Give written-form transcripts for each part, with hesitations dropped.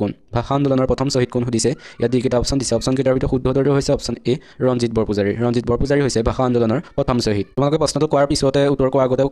কোন ভাষা আন্দোলনৰ প্ৰথম শ্বহীদ কোন সুধিছে ইয়াত যিকেইটা অপশ্যন দিছে অপশ্যন কেইটাৰ ভিতৰত শুদ্ধ উত্তৰটো হৈছে অপশ্যন এ ৰঞ্জিত বৰপূজাৰী ৰঞ্জিত বৰপূজাৰী হৈছে ভাষা আন্দোলনৰ প্ৰথম শ্বহীদ তোমালোকে প্ৰশ্নটো কোৱাৰ পিছতে উত্তৰ কোৱাৰ আগতে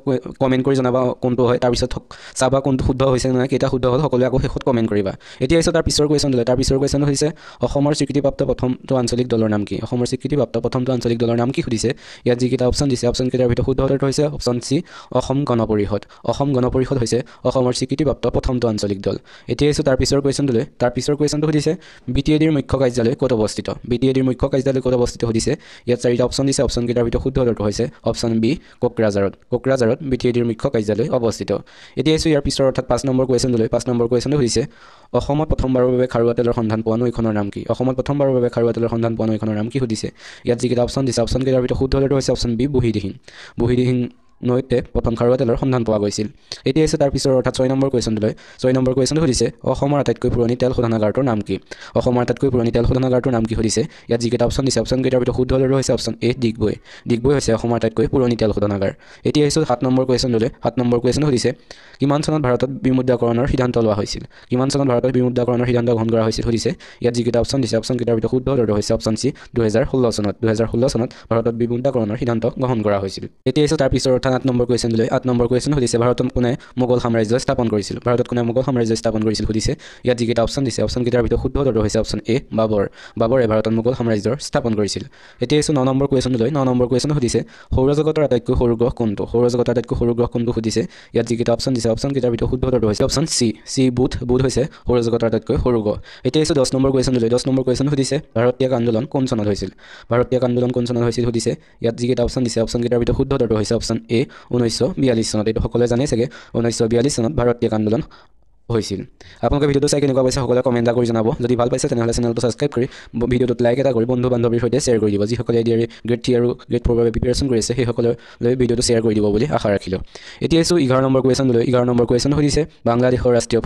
কমেণ্ট কৰি জনাবা কোনটো হয় তাৰপিছত চাবা কোনটো শুদ্ধ হৈছে নে নাই কেইটা শুদ্ধ হ'ল সকলোৱে আকৌ শেষত কমেণ্ট কৰিবা এতিয়া হৈছে তাৰ পিছৰ কুৱেশ্যন দিলে তাৰ পিছৰ কুৱেশ্যন হৈছে অসমৰ স্বীকৃতিপ্ৰাপ্ত প্ৰথমটো আঞ্চলিক দলৰ নাম কি অসমৰ স্বীকৃতিপ্ৰাপ্ত প্ৰথমটো আঞ্চলিক দলৰ নাম কি সুধিছে ইয়াত যিকেইটা অপশ্যন দিছে অপশ্যন কেইটাৰ ভিতৰত শুদ্ধ উত্তৰটো হৈছে অপশ্যন চি অসম গণ পৰিষদ অসম গণ পৰিষদ হৈছে অসমৰ স্বীকৃতিপ্ৰাপ্ত প্ৰথমটো আঞ্চলিক দল এতিয়া হৈছে তাৰ পিছৰ কুৱেশ্যনটোলৈ তাৰ পিছৰ কুৱেশ্যনটো সুধিছে BTADৰ মুখ্য কাৰ্যালয় ক'ত অৱস্থিত BTADৰ মুখ্য কাৰ্যালয় ক'ত অৱস্থিত সুধিছে ইয়াত চাৰিটা অপশ্যন দিছে অপশ্যন কেইটাৰ ভিতৰত শুদ্ধ উত্তৰটো হৈছে অপশ্যন বি কোকৰাঝাৰত BTADৰ মুখ্য কাৰ্যালয় অৱস্থিত এতিয়া হৈছে ইয়াৰ পিছৰ অৰ্থাৎ 5 নম্বৰ কুৱেশ্যনটোলৈ 5 নম্বৰ কুৱেশ্যনটো সুধিছে অসমত প্ৰথমবাৰৰ বাবে খাৰুৱা তেলৰ সন্ধান পোৱা নৈখনৰ নাম কি অসমত প্ৰথমবাৰৰ বাবে খাৰুৱা তেলৰ সন্ধান পোৱা নৈখনৰ নাম কি সুধিছে ইয়াত যিকেইটা অপশ্যন দিছে অপশ্যন কেইটাৰ ভিতৰত শুদ্ধ উত্তৰটো হৈছে অপশ্যন বি বুঢ়ীদিহিং নৈতে প্ৰথম খাৰুৱা তেলৰ সন্ধান পোৱা গৈছিল এতিয়া হৈছে তাৰ পিছৰ অৰ্থাৎ 6 নম্বৰ কুৱেশ্যনটোলৈ 6 নম্বৰ কুৱেশ্যনটো সুধিছে অসমৰ আটাইতকৈ পুৰণি তেল শোধনাগাৰটোৰ নাম কি অসমৰ আটাইতকৈ পুৰণি তেল শোধনাগাৰটোৰ নাম কি সুধিছে ইয়াত যিকেইটা অপশ্যন দিছে অপশ্যন কেইটাৰ ভিতৰত শুদ্ধ উত্তৰটো হৈছে অপশ্যন এ ডিগবৈ হৈছে অসমৰ আটাইতকৈ পুৰণি তেল শোধনাগাৰ এতিয়া হৈছে 7 নম্বৰ কুৱেশ্যনটোলৈ 7 নম্বৰ কুৱেশ্যন সুধিছে কিমান চনত ভাৰতত বিমুদ্ৰাকৰণৰ সিদ্ধান্ত লোৱা হৈছিল কিমান চনত ভাৰতত বিমুদ্ৰাকৰণৰ সিদ্ধান্ত গ্ৰহণ কৰা হৈছিল সুধিছে ইয়াত যিকেইটা অপশ্যন দিছে অপশ্যন কেইটাৰ ভিতৰত শুদ্ধ উত্তৰটো হৈছে অপশ্যন চি 2016 চনত ভাৰতত বিমুদ্ৰাকৰণৰ সিদ্ধান্ত গ্ৰহণ কৰা হৈছিল এতিয়া হৈছে তাৰ পিছৰ অৰ্থাৎ 8 নম্বৰ কুৱেশ্যনটোলৈ 8 নম্বৰ কুৱেশ্যন সুধিছে ভাৰতত কোনে মোগল সাম্ৰাজ্য স্থাপন কৰিছিল সুধিছে ইয়াত যিকেইটা অপশ্যন দিছে অপশ্যন কেইটাৰ ভিতৰত শুদ্ধ উত্তৰটো হৈছে অপশ্যন এ বাবৰে ভাৰতত মোগল সাম্ৰাজ্যৰ স্থাপন কৰিছিল এতিয়া হৈছে 9 নম্বৰ কুৱেশ্যনটোলৈ 9 নম্বৰ কুৱেশ্যন সুধিছে সৌৰজগতৰ আটাইতকৈ সৰু গ্ৰহ কোনটো সুধিছে ইয়াত যিকেইটা অপশ্যন দিছে অপশ্যন কেইটাৰ ভিতৰত শুদ্ধ উত্তৰটো হৈছে অপশ্যন চি বুধ হৈছে সৌৰজগতৰ আটাইতকৈ সৰু গ্ৰহ এতিয়া হৈছে 10 নম্বৰ কুৱেশ্যনটোলৈ 10 নম্বৰ কুৱেশ্যন সুধিছে ভাৰতীয় আন্দোলন কোন চনত হৈছিল সুধিছে ইয়াত যিকেইটা অপশ্যন দিছে অপশ্যন কেইটাৰ ভিতৰত শুদ্ধ উত্তৰটো হৈছে অপশ্যন এ 1942 চনত এইটো সকলোৱে জানে চাগে 1942 চনত ভাৰতীয় আন্দোলন হৈছিল আপোনালোকে ভিডিওটো চাই কেনেকুৱা পাইছে সকলোৱে কমেণ্ট কৰি জনাব যদি ভাল পাইছে তেনেহ'লে চেনেলটো ছাবস্ক্ৰাইব কৰি ভিডিওটোত লাইক এটা কৰি বন্ধু বান্ধৱীৰ সৈতে শ্বেয়াৰ কৰি দিব যিসকলে এডিআৰ গ্ৰেড 3 আৰু গ্ৰেড 4 বাবে প্ৰিপেৰেশ্যন কৰি আছে সেইসকললৈ ভিডিওটো শ্বেয়াৰ কৰি দিব বুলি আশা ৰাখিলোঁ এতিয়া আছোঁ 11 নম্বৰ কুৱেশ্যনলৈ 11 নম্বৰ কুৱেশ্যন সুধিছে বাংলাদেশৰ ৰাষ্ট্ৰীয়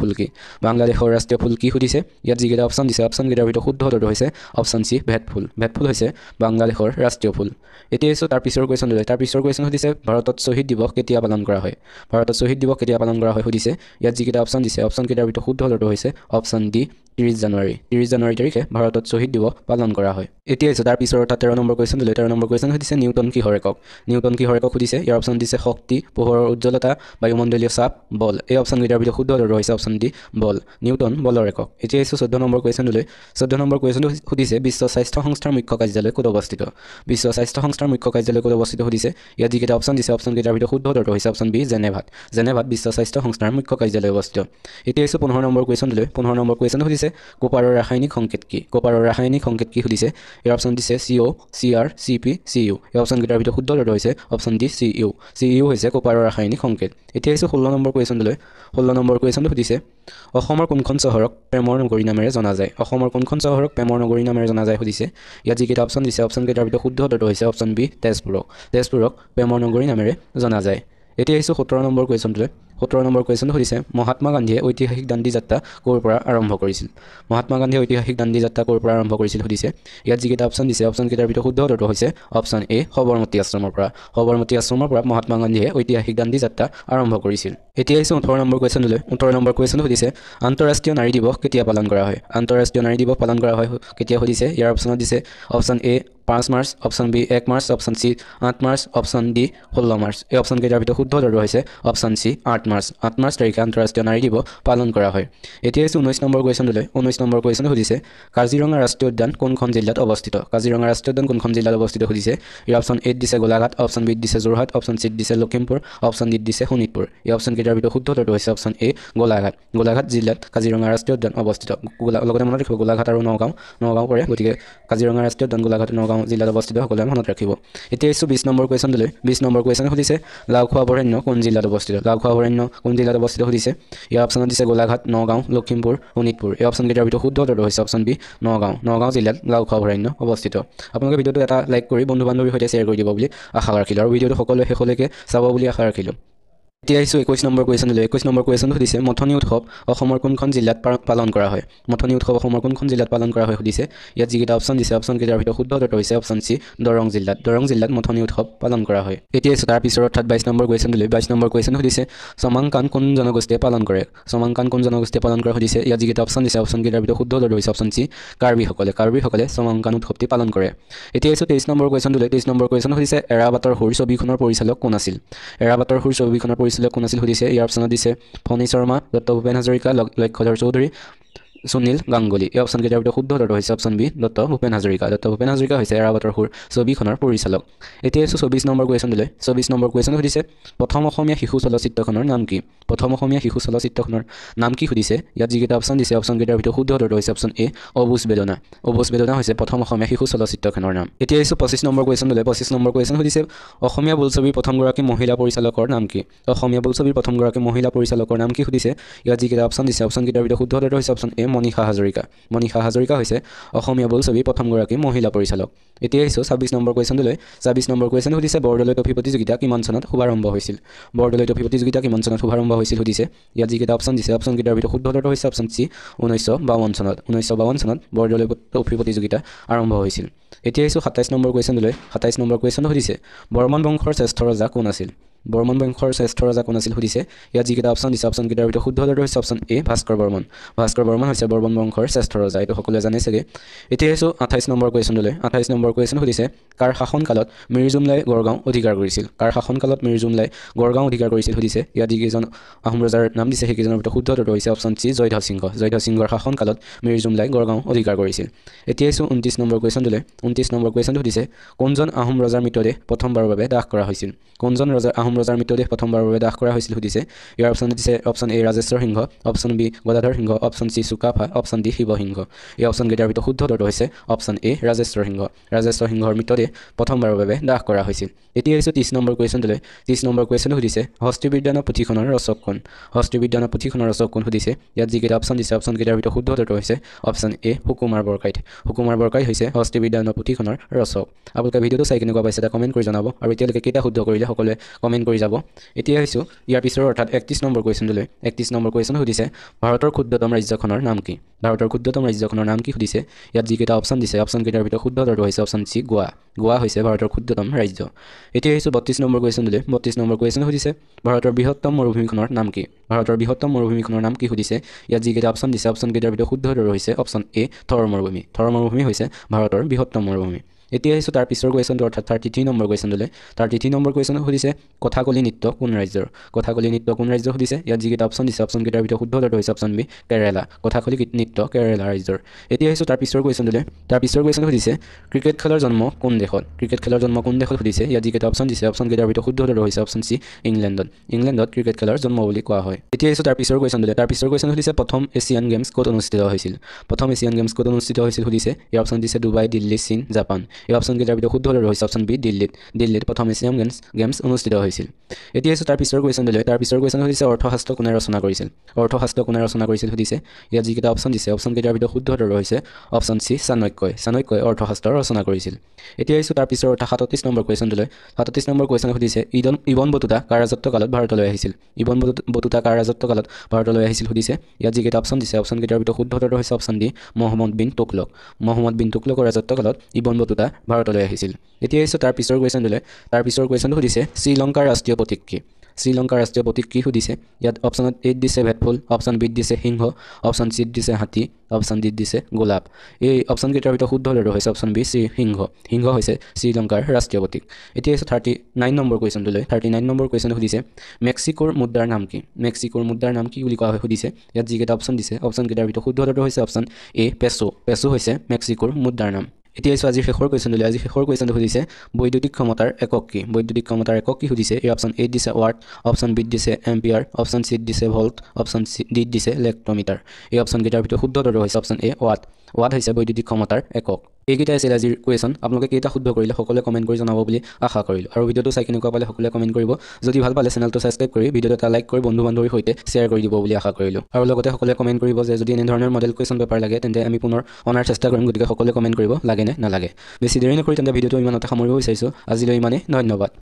ফুল কি সুধিছে ইয়াত যিকেইটা অপশ্যন দিছে অপশ্যন কেইটাৰ ভিতৰত শুদ্ধ উত্তৰটো হৈছে অপশ্যন চি ভেটফুল হৈছে বাংলাদেশৰ ৰাষ্ট্ৰীয় ফুল এতিয়া আছোঁ তাৰ পিছৰ কুৱেশ্যন সুধিছে ভাৰতত শ্বহীদ দিৱস কেতিয়া পালন কৰা হয় সুধিছে ইয়াত যিকেইটা অপশ্যন দিছে অপশ্যন কেইটাৰ ভিতৰত শুদ্ধ উত্তৰটো হৈছে অপশ্যন ডি 30 জানুৱাৰী তাৰিখে ভাৰতত শ্বহীদ দিৱস পালন কৰা হয় এতিয়া হৈছে তাৰ পিছৰ অৰ্থাৎ 13 নম্বৰ কুৱেশ্যন সুধিছে নিউটন কিহৰ একক সুধিছে ইয়াৰ অপশ্যন দিছে শক্তি পোহৰৰ উজ্জ্বলতা বায়ুমণ্ডলীয় চাপ বল এই অপশ্যন কেইটাৰ ভিতৰত শুদ্ধ উত্তৰটো হৈছে অপশ্যন ডি বল নিউটন বলৰ একক এতিয়া হৈছে 14 নম্বৰ কুৱেশ্যনলৈ 14 নম্বৰ কুৱেশ্যনটো সুধিছে বিশ্ব স্বাস্থ্য সংস্থাৰ মুখ্য কাৰ্যালয় ক'ত অৱস্থিত সুধিছে ইয়াত যিকেইটা অপশ্যন দিছে অপশ্যন কেইটাৰ ভিতৰত শুদ্ধ উত্তৰটো হৈছে অপশ্যন বি জেনেভাত বিশ্ব স্বাস্থ্য সংস্থাৰ মুখ্য কাৰ্যালয় অৱস্থিত এতিয়া হৈছে 15 নম্বৰ কুৱেশ্যনলৈ 15 নম্বৰ কুৱেশ্যন সুধিছে কোপাৰৰ ৰাসায়নিক সংকেত কি সুধিছে ইয়াৰ অপশ্যন দিছে CO CR CP CU এই অপশ্যন কেইটাৰ ভিতৰত শুদ্ধ উত্তৰটো হৈছে অপশ্যন ডি CU হৈছে কোপাৰৰ ৰাসায়নিক সংকেত এতিয়া হৈছে 16 নম্বৰ কুৱেশ্যনলৈ 16 নম্বৰ কুৱেশ্যনটো সুধিছে অসমৰ কোনখন চহৰক প্ৰেমৰ নগৰী নামেৰে জনা যায় সুধিছে ইয়াত যিকেইটা অপশ্যন দিছে অপশ্যন কেইটাৰ ভিতৰত শুদ্ধ উত্তৰটো হৈছে অপশ্যন বি তেজপুৰক প্ৰেমৰ নগৰী নামেৰে জনা যায় এতিয়া আহিছোঁ 17 নম্বৰ কুৱেশ্যনটো সুধিছে মহাত্মা গান্ধীয়ে ঐতিহাসিক দাণ্ডী যাত্ৰা ক'ৰ পৰা আৰম্ভ কৰিছিল সুধিছে ইয়াত যিকেইটা অপশ্যন দিছে অপশ্যন কেইটাৰ ভিতৰত শুদ্ধ উত্তৰটো হৈছে অপশ্যন এ সবৰমতী আশ্ৰমৰ পৰা মহাত্মা গান্ধীয়ে ঐতিহাসিক দাণ্ডী যাত্ৰা আৰম্ভ কৰিছিল এতিয়া আহিছোঁ 18 নম্বৰ কুৱেশ্যনটো সুধিছে আন্তঃৰাষ্ট্ৰীয় নাৰী দিৱস কেতিয়া পালন কৰা হয় কেতিয়া সুধিছে ইয়াৰ অপশ্যনত দিছে option A 5 March option B 1 March option C 8 March option D 16 মাৰ্চ এই অপশ্যন কেইটাৰ ভিতৰত শুদ্ধ উত্তৰটো হৈছে অপশ্যন চি 8 মাৰ্চ তাৰিখে আন্তঃৰাষ্ট্ৰীয় নাৰী দিৱস পালন কৰা হয় এতিয়া হৈছে 19 নম্বৰ কুৱেশ্যন সুধিছে কাজিৰঙা ৰাষ্ট্ৰীয় উদ্যান কোনখন জিলাত অৱস্থিত সুধিছে ইয়াৰ অপশ্যন এ দিছে গোলাঘাট অপশ্যন বি দিছে যোৰহাট অপশ্যন চি দিছে লখিমপুৰ অপশ্যন ডি দিছে শোণিতপুৰ এই অপশ্যন কেইটাৰ ভিতৰত শুদ্ধ উত্তৰটো হৈছে অপশ্যন এ গোলাঘাট জিলাত কাজিৰঙা ৰাষ্ট্ৰীয় উদ্যান অৱস্থিত লগতে মনত ৰাখিব গোলাঘাট আৰু নগাঁও পৰে গতিকে কাজিৰঙা ৰাষ্ট্ৰীয় উদ্যান গোলাঘাট নগাঁও জিলাত অৱস্থিত সকলোৱে মনত ৰাখিব এতিয়া আহিছোঁ 20 নম্বৰ কুৱেশ্যন সুধিছে লাওখোৱা অভয়াৰণ্য কোন জিলাত অৱস্থিত সুধিছে ইয়াৰ অপশ্যনত দিছে গোলাঘাট নগাঁও লখিমপুৰ শোণিতপুৰ এই অপশ্যন কেইটাৰ ভিতৰত শুদ্ধ উত্তৰটো হৈছে অপশ্যন বি নগাঁও জিলাত লাওখোৱা অভয়াৰণ্য অৱস্থিত আপোনালোকে ভিডিওটো এটা লাইক কৰি বন্ধু বান্ধৱীৰ সৈতে শ্বেয়াৰ কৰি দিব বুলি আশা ৰাখিলোঁ আৰু ভিডিওটো সকলোৱে শেষলৈকে চাব বুলি আশা ৰাখিলোঁ। এতিয়া আহিছোঁ 21 নম্বৰ কুৱেশ্যনলৈ 21 নম্বৰ কুৱেশ্যনটো সুধিছে মথনি উৎসৱ অসমৰ কোনখন জিলাত পালন কৰা হয় মথনি উৎসৱ অসমৰ কোনখন জিলাত পালন কৰা হয় সুধিছে ইয়াত যিকেইটা অপশ্যন দিছে অপশ্যনকেইটাৰ ভিতৰত শুদ্ধ উত্তৰটো হৈছে অপশ্যন চি দৰং জিলাত মথনি উৎসৱ পালন কৰা হয় এতিয়া আহিছোঁ তাৰ পিছৰ অৰ্থাৎ 22 নম্বৰ কুৱেশ্যনলৈ 22 নম্বৰ কুৱেশ্যন সুধিছে চমাংকান কোন জনগোষ্ঠীয়ে পালন কৰে চমাংকান কোন জনগোষ্ঠীয়ে পালন কৰে সুধিছে ইয়াত যিকেইটা অপশ্যন দিছে অপশ্যনকেইটাৰ ভিতৰত শুদ্ধ উত্তৰটো হৈছে অপশ্যন চি কাৰ্বিসকলে চমাংকান উৎসৱটি পালন কৰে এতিয়া আহিছোঁ 23 নম্বৰ কুৱেশ্যনলৈ 23 নম্বৰ কুৱেশ্যন সুধিছে এৰাবাটৰ সুৰ ছবিখনৰ পৰিচালক কোন আছিল এৰাবাটৰ সুৰ ছবিখনৰ পৰিচালক কোন আছিল সুধিছে ইয়াৰ অপশ্যনত দিছে ফণী শৰ্মা ডক্টৰ ভূপেন হাজৰিকা লক্ষ্যধৰ চৌধুৰী সুনীল গাংগুলী এই অপশ্যনকেইটাৰ ভিতৰত শুদ্ধ উত্তৰটো হৈছে option B doctor Bhupen Hazarika হৈছে এৰাবাটৰ সুৰ ছবিখনৰ পৰিচালক এতিয়া আছোঁ 24 নম্বৰ কুৱেশ্যনলৈ 24 নম্বৰ কুৱেশ্যন সুধিছে প্ৰথম অসমীয়া শিশু চলচ্চিত্ৰখনৰ নাম কি প্ৰথম অসমীয়া শিশু চলচ্চিত্ৰখনৰ নাম কি সুধিছে ইয়াত যিকেইটা অপশ্যন দিছে অপশ্যনকেইটাৰ ভিতৰত শুদ্ধ উত্তৰটো হৈছে অপশ্যন এ অবুজ বেদনা হৈছে প্ৰথম অসমীয়া শিশু চলচ্চিত্ৰখনৰ নাম এতিয়া আহিছোঁ 25 নম্বৰ কুৱেশ্যনলৈ 25 নম্বৰ কুৱেশ্যন সুধিছে অসমীয়া বোলছবিৰ প্ৰথমগৰাকী মহিলা পৰিচালকৰ নাম কি অসমীয়া বোলছবিৰ প্ৰথমগৰাকী মহিলা পৰিচালকৰ নাম কি সুধিছে ইয়াত যিকেইটা অপশ্যন দিছে অপশ্যনকেইটাৰ ভিতৰত শুদ্ধ উত্তৰটো হৈছে অপশ্যন এ মনীষা হাজৰিকা হৈছে অসমীয়া বোলছবিৰ প্ৰথমগৰাকী মহিলা পৰিচালক এতিয়া আহিছোঁ 26 নম্বৰ কুৱেশ্যনলৈ 26 নম্বৰ কুৱেশ্যন সুধিছে বৰদলৈ ট্ৰফী প্ৰতিযোগিতা কিমান চনত শুভাৰম্ভ হৈছিল বৰদলৈ ট্ৰফী প্ৰতিযোগিতা কিমান চনত শুভাৰম্ভ হৈছিল সুধিছে ইয়াত যিকেইটা অপশ্যন দিছে অপশ্যনকেইটাৰ ভিতৰত শুদ্ধ উত্তৰটো হৈছে অপশ্যন চি 1952 চনত বৰদলৈ ট্ৰফী প্ৰতিযোগিতা আৰম্ভ হৈছিল এতিয়া আহিছোঁ 27 নম্বৰ কুৱেশ্যনলৈ 27 নম্বৰ কুৱেশ্যন সুধিছে বৰ্মন বংশৰ শ্ৰেষ্ঠ ৰজা কোন আছিল সুধিছে ইয়াত যিকেইটা অপশ্যন দিছে অপশ্যনকেইটাৰ ভিতৰত শুদ্ধ উত্তৰটো হৈছে অপশ্যন এ ভাস্কৰ বৰ্মন হৈছে বৰ্মন বংশৰ শ্ৰেষ্ঠ ৰজা এইটো সকলোৱে জানে চাগে এতিয়া আহিছোঁ 28 নম্বৰ কুৱেশ্যনলৈ 28 নম্বৰ কুৱেশ্যন সুধিছে কাৰ শাসনকালত মিৰ্জুমলাই গড়গাঁও অধিকাৰ কৰিছিল সুধিছে ইয়াত যিকেইজন আহোম ৰজাৰ নাম দিছে সেইকেইজনৰ ভিতৰত শুদ্ধ উত্তৰটো হৈছে অপশ্যন চি জয়ধ্বজ সিংহৰ শাসনকালত মিৰ্জুমলাই গড়গাঁও অধিকাৰ কৰিছিল এতিয়া আহিছোঁ 29 নম্বৰ কুৱেশ্যনলৈ 29 নম্বৰ কুৱেশ্যন সুধিছে কোনজন আহোম ৰজাৰ মৃতদেহ প্ৰথমবাৰৰ বাবে দাহ কৰা হৈছিল আহোম ৰজাৰ মৃতদেহ প্ৰথমবাৰৰ বাবে দাহ কৰা হৈছিল সুধিছে ইয়াৰ অপশ্যন দিছে option A Rajeswar Singha option B Gadadhar Singha option C Sukapha option D Sivasingha এই অপশ্যনকেইটাৰ ভিতৰত শুদ্ধ উত্তৰটো হৈছে অপশ্যন এ ৰাজেশ্বৰ সিংহৰ মৃতদেহ প্ৰথমবাৰৰ বাবে দাহ কৰা হৈছিল এতিয়া আহিছোঁ 30 নম্বৰ কুৱেশ্যনলৈ 30 নম্বৰ কুৱেশ্যন সুধিছে হস্তি বিদ্যানৰ পুথিখনৰ ৰচক কোন সুধিছে ইয়াত যিকেইটা অপশ্যন দিছে অপশ্যনকেইটাৰ ভিতৰত শুদ্ধ উত্তৰটো হৈছে অপশ্যন এ সুকুমাৰ বৰকাইত হৈছে হস্তি বিদ্যানৰ পুথিখনৰ ৰচক আপোনালোকে ভিডিঅ'টো চাই কেনেকুৱা পাইছে এটা কমেণ্ট কৰি জনাব আৰু এতিয়ালৈকে কেইটা শুদ্ধ কৰিলে সকলোৱে কমেণ্ট কৰি যাব এতিয়া আহিছোঁ ইয়াৰ পিছৰ অৰ্থাৎ 31 নম্বৰ কুৱেশ্যনলৈ 31 নম্বৰ কুৱেশ্যন সুধিছে ভাৰতৰ ক্ষুদ্ৰতম ৰাজ্যখনৰ নাম কি সুধিছে ইয়াত যিকেইটা অপশ্যন দিছে অপশ্যনকেইটাৰ ভিতৰত শুদ্ধ উত্তৰটো হৈছে অপশ্যন চি গোৱা হৈছে ভাৰতৰ ক্ষুদ্ৰতম ৰাজ্য এতিয়া আহিছোঁ 32 নম্বৰ কুৱেশ্যনলৈ 32 নম্বৰ কুৱেশ্যন সুধিছে ভাৰতৰ বৃহত্তম মৰুভূমিখনৰ নাম কি সুধিছে ইয়াত যিকেইটা অপশ্যন দিছে অপশ্যনকেইটাৰ ভিতৰত শুদ্ধ উত্তৰটো হৈছে অপশ্যন এ থৰ মৰুভূমি হৈছে ভাৰতৰ বৃহত্তম মৰুভূমি এতিয়া আহিছোঁ তাৰ পিছৰ কুৱেশ্যনটো অৰ্থাৎ 33 নম্বৰ কুৱেশ্যনলৈ 33 নম্বৰ কুৱেশ্যন সুধিছে কথাকলি নৃত্য কোন ৰাজ্যৰ সুধিছে ইয়াত যিকেইটা অপশ্যন দিছে অপশ্যনকেইটাৰ ভিতৰত শুদ্ধ উত্তৰটো হৈছে অপশ্যন বি কেৰালা কথাকলি নৃত্য কেৰালা ৰাজ্যৰ এতিয়া আহিছোঁ তাৰ পিছৰ কুৱেশ্যন সুধিছে ক্ৰিকেট খেলৰ জন্ম কোন দেশত সুধিছে ইয়াত যিকেইটা অপশ্যন দিছে অপশ্যনকেইটাৰ ভিতৰত শুদ্ধ উত্তৰটো হৈছে অপশ্যন চি ইংলেণ্ডত ক্ৰিকেট খেলৰ জন্ম বুলি কোৱা হয় এতিয়া আহিছোঁ তাৰ পিছৰ কুৱেশ্যন সুধিছে প্ৰথম এছিয়ান গেমছ ক'ত অনুষ্ঠিত হৈছিল সুধিছে ইয়াৰ অপশ্যন দিছে ডুবাই দিল্লী চীন জাপান এই অপশ্যনকেইটাৰ ভিতৰত শুদ্ধ উত্তৰটো হৈছে অপশ্যন বি দিল্লীত প্ৰথম এছিয়ান গেমছ অনুষ্ঠিত হৈছিল এতিয়া আহিছোঁ তাৰ পিছৰ কুৱেশ্যন সুধিছে অৰ্থশাস্ত্ৰ কোনে ৰচনা কৰিছিল সুধিছে ইয়াত যিকেইটা অপশ্যন দিছে অপশ্যনকেইটাৰ ভিতৰত শুদ্ধ উত্তৰটো হৈছে অপশ্যন চি চাণক্যই অৰ্থশাস্ত্ৰ ৰচনা কৰিছিল এতিয়া আহিছোঁ তাৰ পিছৰ 37 নম্বৰ কুৱেশ্যনলৈ 37 নম্বৰ কুৱেশ্যন সুধিছে ইবন বটুতা কাৰ ৰাজত্বকালত ভাৰতলৈ আহিছিল সুধিছে ইয়াত যিকেইটা অপশ্যন দিছে অপশ্যনকেইটাৰ ভিতৰত শুদ্ধ উত্তৰটো হৈছে অপশ্যন ডি মহম্মদ বিন তুগলকৰ ৰাজত্বকালত ইবন বটুতা ভাৰতলৈ আহিছিল এতিয়া আহিছোঁ তাৰ পিছৰ কুৱেশ্যনটো সুধিছে শ্ৰীলংকাৰ ৰাষ্ট্ৰীয় প্ৰতীক কি সুধিছে ইয়াত অপশ্যনত এত দিছে ভেটফুল অপশ্যন বিত দিছে সিংহ অপশ্যন চিত দিছে হাতী অপশ্যন ডিত দিছে গোলাপ এই অপশ্যনকেইটাৰ ভিতৰত শুদ্ধ উত্তৰটো হৈছে অপশ্যন বি সিংহ হৈছে শ্ৰীলংকাৰ ৰাষ্ট্ৰীয় প্ৰতীক এতিয়া আহিছোঁ 39 নম্বৰ কুৱেশ্যন সুধিছে মেক্সিকোৰ মুদ্ৰাৰ নাম কি বুলি কোৱা হয় সুধিছে ইয়াত যিকেইটা অপশ্যন দিছে অপশ্যনকেইটাৰ ভিতৰত শুদ্ধ উত্তৰটো হৈছে অপশ্যন এ পেছো হৈছে মেক্সিকোৰ মুদ্ৰাৰ নাম এতিয়া আহিছোঁ আজিৰ শেষৰ কুৱেশ্যনটো সুধিছে বৈদ্যুতিক ক্ষমতাৰ একক কি সুধিছে এই অপশ্যন এত দিছে ৱাট অপশ্যন বিত দিছে এম্পিয়াৰ অপশ্যন চিত দিছে ভল্ট অপশ্যন ডিত দিছে ইলেক্ট্ৰমিটাৰ এই অপশ্যনকেইটাৰ ভিতৰত শুদ্ধ উত্তৰটো হৈছে অপশ্যন এ ৱাট হৈছে বৈদ্যুতিক ক্ষমতাৰ একক এইকেইটাই আছিল আজিৰ কুৱেশ্যন আপোনালোকে কেইটা শুদ্ধ কৰিলে সকলোৱে কমেণ্ট কৰি জনাব বুলি আশা কৰিলোঁ আৰু ভিডিঅ'টো চাই কেনেকুৱা পালে সকলোৱে কমেণ্ট কৰিব যদি ভাল পালে চেনেলটো ছাবস্ক্ৰাইব কৰি ভিডিঅ'টো এটা লাইক কৰি বন্ধু বান্ধৱীৰ সৈতে শ্বেয়াৰ কৰি দিব বুলি আশা কৰিলোঁ আৰু লগতে সকলোৱে কমেণ্ট কৰিব যে যদি এনেধৰণৰ মডেল কুৱেশ্যন পেপাৰ লাগে তেন্তে আমি পুনৰ অনাৰ চেষ্টা কৰিম গতিকে সকলোৱে কমেণ্ট কৰিব লাগে নে নালাগে বেছি দেৰি নকৰি তেন্তে ভিডিঅ'টো ইমানতে সামৰিব বিচাৰিছোঁ আজিলৈ ইমানেই ধন্যবাদ